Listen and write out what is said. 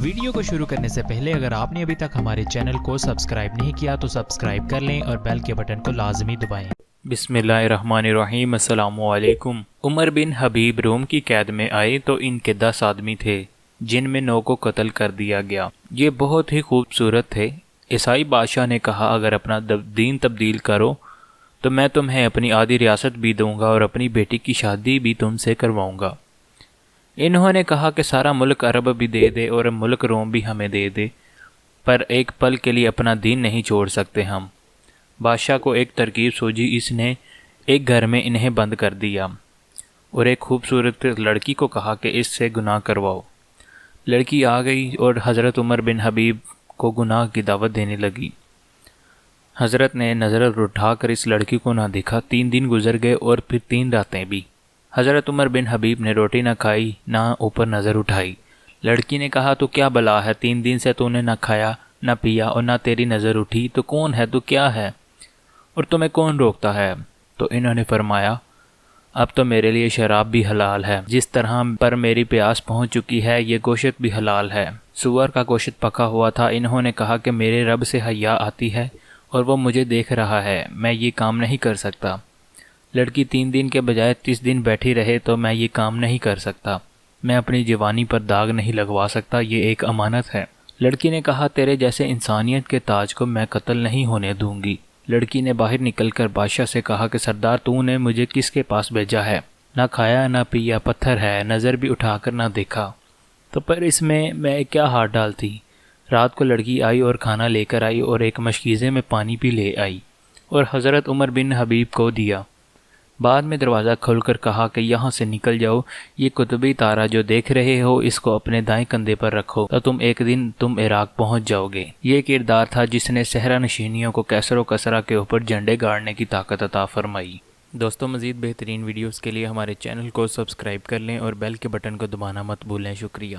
Video کو شروع کرنے سے پہلے اگر آپ نے ابھی تک ہمارے چینل کو سبسکرائب نہیں کیا تو سبسکرائب کر لیں اور بیل کے بٹن کو لازمی دبائیں۔ بسم اللہ الرحمن الرحیم۔ السلام علیکم۔ عمر بن حبیب روم کی قید میں آئے تو ان کے 10 آدمی تھے جن میں 9 کو قتل کر دیا گیا۔ یہ بہت ہی خوبصورت تھے۔ عیسائی بادشاہ نے کہا اگر اپنا دین تبدیل کرو تو میں تمہیں اپنی آدھی ریاست بھی دوں گا اور اپنی بیٹی کی شادی بھی تم سے کرواؤں گا۔ انہوں نے کہا کہ سارا ملک عرب بھی دے دے اور ملک روم بھی ہمیں دے دے، پر ایک پل کے لیے اپنا دین نہیں چھوڑ سکتے ہم۔ بادشاہ کو ایک ترکیب سوجی، اس نے ایک گھر میں انہیں بند کر دیا اور ایک خوبصورت لڑکی کو کہا کہ اس سے گناہ کرواؤ۔ لڑکی آ گئی اور حضرت عمر بن حبیب کو گناہ کی دعوت دینے لگی۔ حضرت نے نظر اٹھا کر اس لڑکی کو نہ دیکھا۔ 3 دن گزر گئے اور پھر 3 راتیں بھی۔ حضرت عمر بن حبیب نے روٹی نہ کھائی نہ اوپر نظر اٹھائی۔ لڑکی نے کہا تو کیا بلا ہے، 3 دن سے تو نے نہ کھایا نہ پیا اور نہ تیری نظر اٹھی، تو کون ہے، تو کیا ہے اور تمہیں کون روکتا ہے؟ تو انہوں نے فرمایا اب تو میرے لیے شراب بھی حلال ہے، جس طرح پر میری پیاس پہنچ چکی ہے یہ گوشت بھی حلال ہے۔ سور کا گوشت پکا ہوا تھا۔ انہوں نے کہا کہ میرے رب سے حیا آتی ہے اور وہ مجھے دیکھ رہا ہے، میں یہ کام نہیں کر سکتا۔ لڑکی 3 دن کے بجائے 30 دن بیٹھی رہے تو میں یہ کام نہیں کر سکتا، میں اپنی جوانی پر داغ نہیں لگوا سکتا، یہ ایک امانت ہے۔ لڑکی نے کہا تیرے جیسے انسانیت کے تاج کو میں قتل نہیں ہونے دوں گی۔ لڑکی نے باہر نکل کر بادشاہ سے کہا کہ سردار تو نے مجھے کس کے پاس بھیجا ہے؟ نہ کھایا نہ پیا، پتھر ہے، نظر بھی اٹھا کر نہ دیکھا، تو پر اس میں کیا ہاتھ ڈالتی؟ رات کو لڑکی آئی اور کھانا لے کر آئی اور ایک مشکیزے میں پانی بھی لے آئی اور حضرت عمر بن حبیب کو دیا۔ بعد میں دروازہ کھول کر کہا کہ یہاں سے نکل جاؤ، یہ قطبی تارہ جو دیکھ رہے ہو اس کو اپنے دائیں کندھے پر رکھو تو ایک دن تم عراق پہنچ جاؤ گے۔ یہ کردار تھا جس نے صحرا نشینیوں کو کیسر و کسرا کے اوپر جھنڈے گاڑنے کی طاقت عطا فرمائی۔ دوستوں مزید بہترین ویڈیوز کے لیے ہمارے چینل کو سبسکرائب کر لیں اور بیل کے بٹن کو دبانا مت بھولیں۔ شکریہ۔